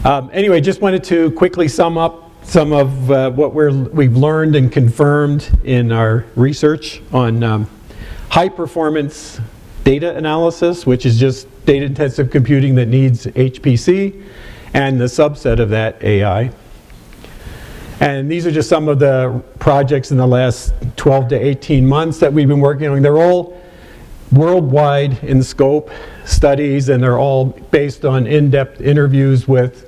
Anyway, just wanted to quickly sum up some of what we've learned and confirmed in our research on high performance data analysis, which is just data intensive computing that needs HPC, and the subset of that, AI. And these are just some of the projects in the last 12 to 18 months that we've been working on. They're all worldwide in scope studies, and they're all based on in-depth interviews with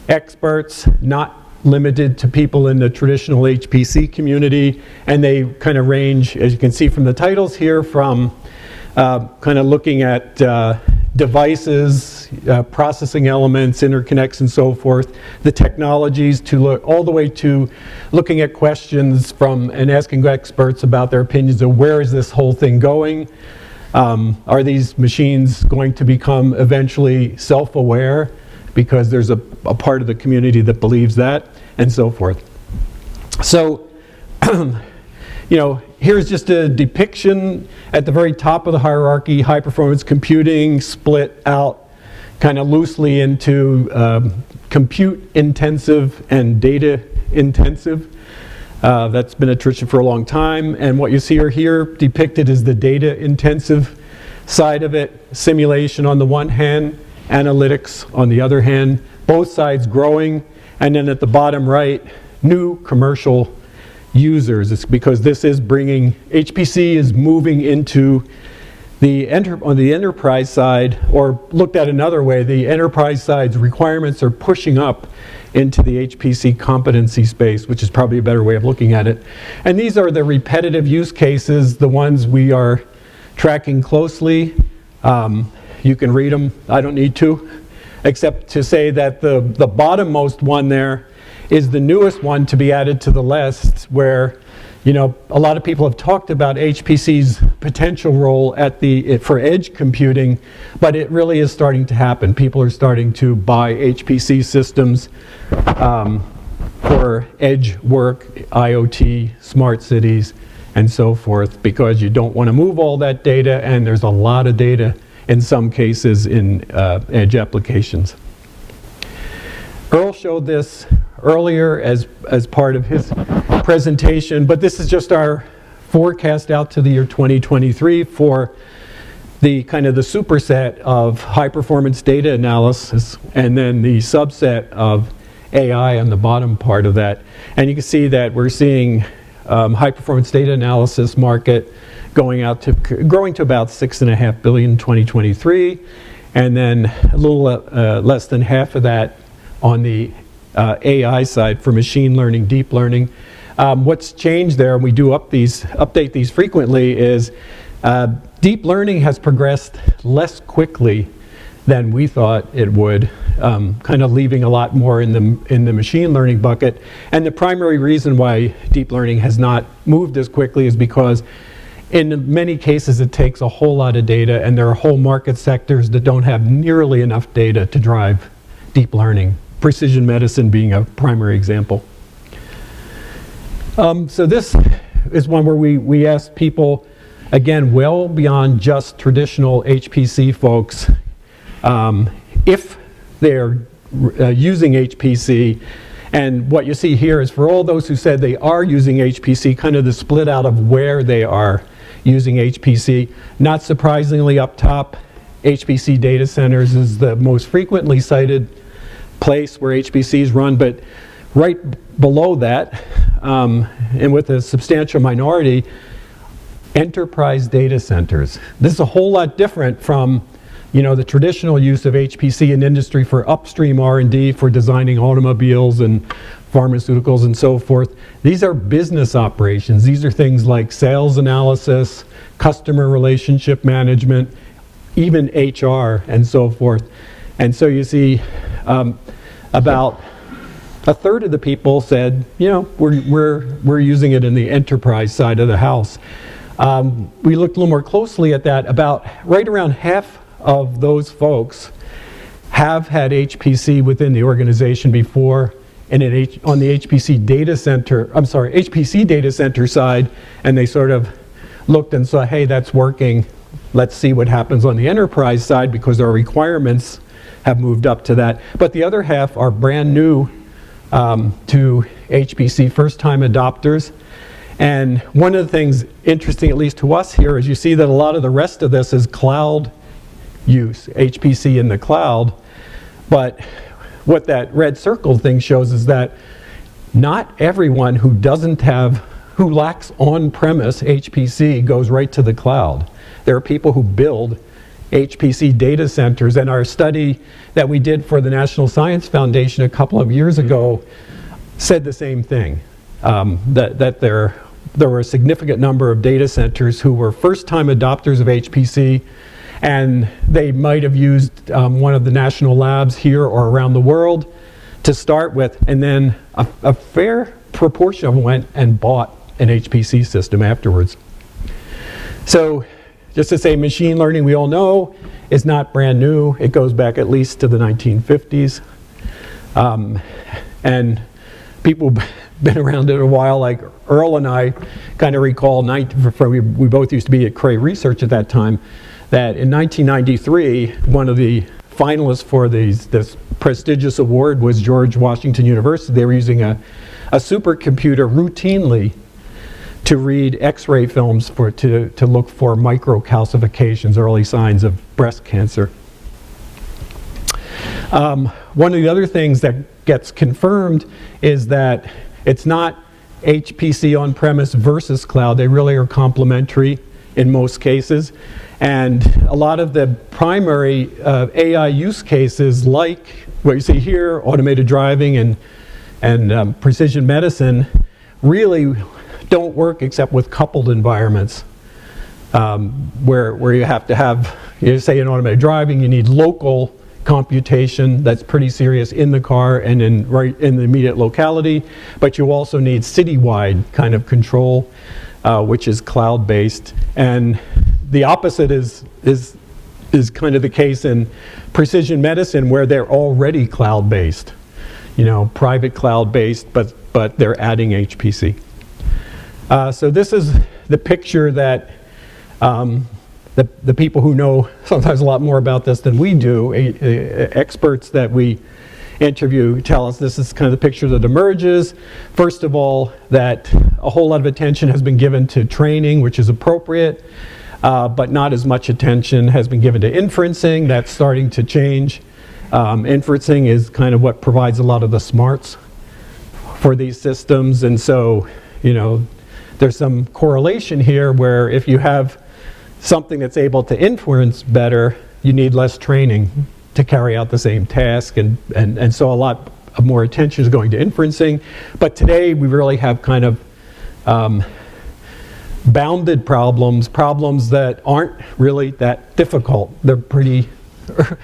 experts, not limited to people in the traditional HPC community. And they kind of range, as you can see from the titles here, from kind of looking at devices, processing elements, interconnects, and so forth, the technologies, to look all the way to looking at questions from and asking experts about their opinions of where is this whole thing going. Are these machines going to become eventually self-aware because there's a part of the community that believes that, and so forth. So, you know, here's just a depiction at the very top of the hierarchy: high performance computing split out kind of loosely into compute intensive and data intensive. That's been a tradition for a long time, and what you see here depicted is the data intensive side of it: simulation on the one hand, analytics on the other hand, both sides growing. And then at the bottom right, new commercial users. It's because this is bringing, HPC is moving into on the enterprise side, or looked at another way, the enterprise side's requirements are pushing up into the HPC competency space, which is probably a better way of looking at it. And these are the repetitive use cases, the ones we are tracking closely. You can read them, I don't need to, except to say that the bottommost one there is the newest one to be added to the list, where, you know, a lot of people have talked about HPC's potential role for edge computing, but it really is starting to happen. People are starting to buy HPC systems for edge work, IoT, smart cities, and so forth, because you don't want to move all that data, and there's a lot of data in some cases in edge applications. Earl showed this earlier as part of his presentation, but this is just our forecast out to the year 2023 for the kind of the superset of high performance data analysis, and then the subset of AI on the bottom part of that. And you can see that we're seeing high performance data analysis market growing to about $6.5 billion in 2023, and then a little less than half of that on the AI side for machine learning, deep learning. What's changed there, and we do update these frequently, is deep learning has progressed less quickly than we thought it would, kind of leaving a lot more in the machine learning bucket. And the primary reason why deep learning has not moved as quickly is because in many cases it takes a whole lot of data, and there are whole market sectors that don't have nearly enough data to drive deep learning, precision medicine being a primary example. So this is one where we asked people, again, well beyond just traditional HPC folks, if they're using HPC. And what you see here is for all those who said they are using HPC, kind of the split out of where they are using HPC. Not surprisingly, up top, HPC data centers is the most frequently cited place where HPC is run, but right below that, and with a substantial minority, enterprise data centers. This is a whole lot different from, you know, the traditional use of HPC in industry for upstream R&D, for designing automobiles and pharmaceuticals and so forth. These are business operations. These are things like sales analysis, customer relationship management, even HR and so forth. And so you see about a third of the people said, you know, we're using it in the enterprise side of the house. We looked a little more closely at that. About right around half of those folks have had HPC within the organization before, and on the HPC data center side, and they sort of looked and saw, hey, that's working. let's see what happens on the enterprise side, because our requirements have moved up to that. But the other half are brand new to HPC, first-time adopters. And one of the things interesting, at least to us here, is you see that a lot of the rest of this is cloud use, HPC in the cloud. But what that red circle thing shows is that not everyone who lacks on-premise HPC goes right to the cloud. There are people who build HPC data centers, and our study that we did for the National Science Foundation a couple of years ago said the same thing, that there were a significant number of data centers who were first-time adopters of HPC, and they might have used one of the national labs here or around the world to start with, and then a fair proportion of them went and bought an HPC system afterwards. So just to say, machine learning, we all know, is not brand new. It goes back at least to the 1950s. And people who've been around it a while, like Earl and I, kind of recall, we both used to be at Cray Research at that time, that in 1993, one of the finalists for this prestigious award was George Washington University. They were using a supercomputer routinely to read X-ray films to look for microcalcifications, early signs of breast cancer. One of the other things that gets confirmed is that it's not HPC on-premise versus cloud. They really are complementary in most cases. And a lot of the primary AI use cases, like what you see here, automated driving and precision medicine, really don't work except with coupled environments, where you have to have, say in automated driving, you need local computation that's pretty serious in the car and right in the immediate locality, but you also need citywide kind of control, which is cloud-based. And the opposite is kind of the case in precision medicine, where they're already cloud-based, private cloud-based, but they're adding HPC. So this is the picture that the people who know sometimes a lot more about this than we do, experts that we interview, tell us this is kind of the picture that emerges. First of all, that a whole lot of attention has been given to training, which is appropriate, but not as much attention has been given to inferencing. That's starting to change. Inferencing is kind of what provides a lot of the smarts for these systems, and so, there's some correlation here where if you have something that's able to inference better, you need less training to carry out the same task, and so a lot of more attention is going to inferencing. But today we really have kind of bounded problems that aren't really that difficult. They're pretty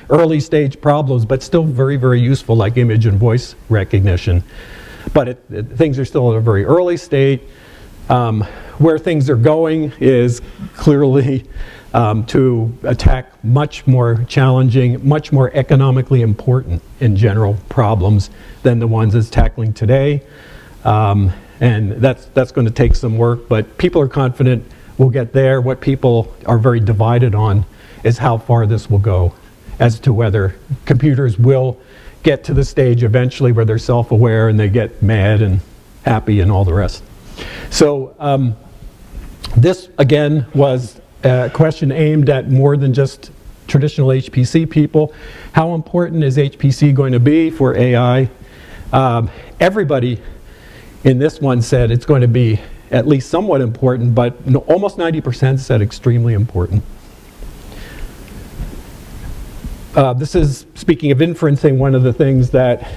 early stage problems, but still very, very useful, like image and voice recognition. But things are still at a very early state. Where things are going is clearly to attack much more challenging, much more economically important in general problems than the ones it's tackling today. And that's going to take some work, but people are confident we'll get there. What people are very divided on is how far this will go, as to whether computers will get to the stage eventually where they're self-aware and they get mad and happy and all the rest. So this, again, was a question aimed at more than just traditional HPC people. How important is HPC going to be for AI? Everybody in this one said it's going to be at least somewhat important, but almost 90% said extremely important. This is, speaking of inferencing, one of the things that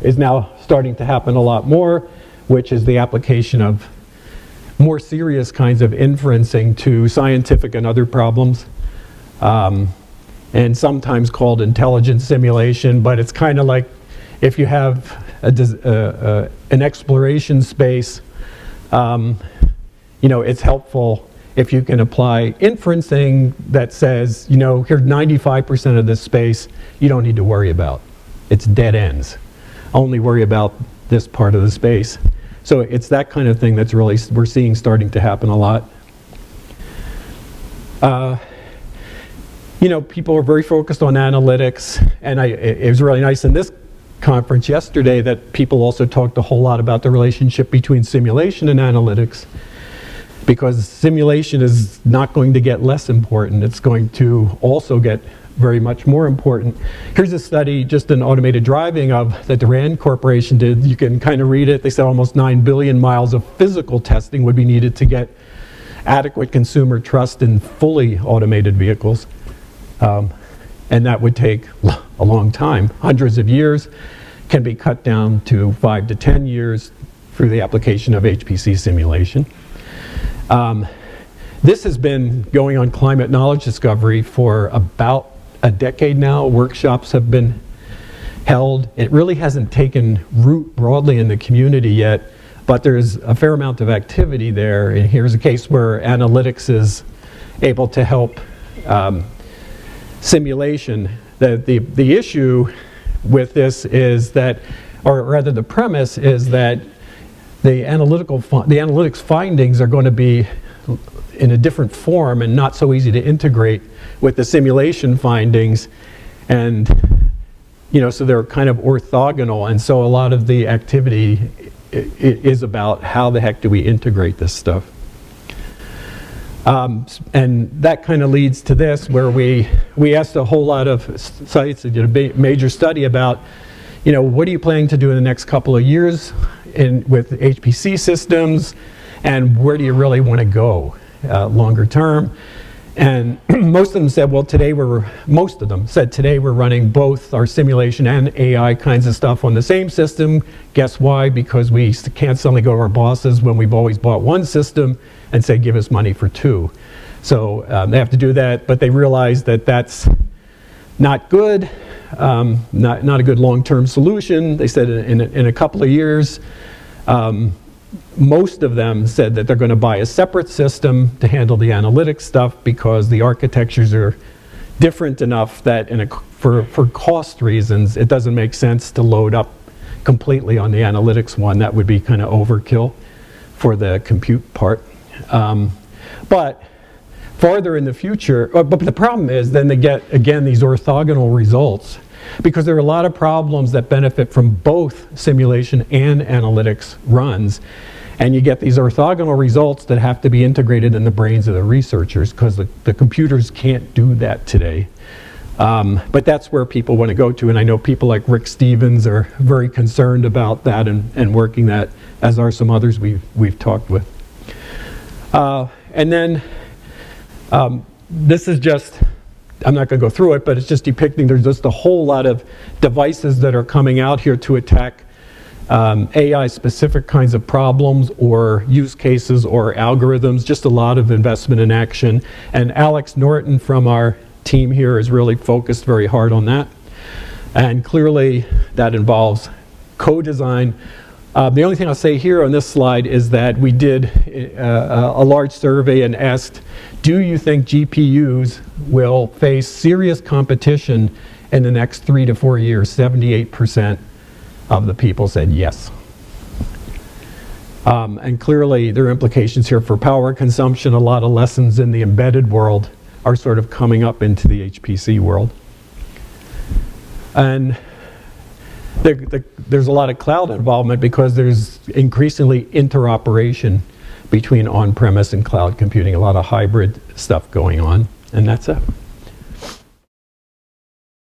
is now starting to happen a lot more, which is the application of more serious kinds of inferencing to scientific and other problems, and sometimes called intelligence simulation. But it's kind of like if you have an exploration space, it's helpful if you can apply inferencing that says, here's 95% of this space you don't need to worry about. It's dead ends. Only worry about this part of the space. So it's that kind of thing that's really, we're seeing starting to happen a lot. people are very focused on analytics, and it was really nice in this conference yesterday that people also talked a whole lot about the relationship between simulation and analytics, because simulation is not going to get less important. It's going to also get very much more important. Here's a study just in automated driving that the RAND Corporation did. You can kind of read it. They said almost 9 billion miles of physical testing would be needed to get adequate consumer trust in fully automated vehicles. And that would take a long time. Hundreds of years can be cut down to 5 to 10 years through the application of HPC simulation. This has been going on climate knowledge discovery for about a decade now. Workshops have been held. It really hasn't taken root broadly in the community yet, but there's a fair amount of activity there. And here's a case where analytics is able to help simulation. The issue with this is that, or rather the premise is that the analytics findings are going to be in a different form and not so easy to integrate with the simulation findings, and so they're kind of orthogonal, and so a lot of the activity is about how the heck do we integrate this stuff. And that kind of leads to this, where we asked a whole lot of sites that did a major study about, what are you planning to do in the next couple of years with HPC systems, and where do you really want to go longer term? And most of them said, well, today we're running both our simulation and AI kinds of stuff on the same system. Guess why? Because we can't suddenly go to our bosses when we've always bought one system and say, give us money for two. So they have to do that, but they realize that that's not good, not a good long-term solution. They said in a couple of years, most of them said that they're going to buy a separate system to handle the analytics stuff, because the architectures are different enough that for cost reasons, it doesn't make sense to load up completely on the analytics one. That would be kind of overkill for the compute part. But farther in the future, but the problem is then they get, again, these orthogonal results, because there are a lot of problems that benefit from both simulation and analytics runs. And you get these orthogonal results that have to be integrated in the brains of the researchers, because the computers can't do that today. But that's where people want to go to, and I know people like Rick Stevens are very concerned about that and working that, as are some others we've talked with. And then this is just, I'm not going to go through it, but it's just depicting there's just a whole lot of devices that are coming out here to attack AI-specific kinds of problems or use cases or algorithms, just a lot of investment in action. And Alex Norton from our team here is really focused very hard on that. And clearly that involves co-design. The only thing I'll say here on this slide is that we did a large survey and asked, do you think GPUs will face serious competition in the next 3 to 4 years? 78% of the people said yes. And clearly there are implications here for power consumption. A lot of lessons in the embedded world are sort of coming up into the HPC world. And there's a lot of cloud involvement, because there's increasingly interoperation between on-premise and cloud computing, a lot of hybrid stuff going on, and that's it.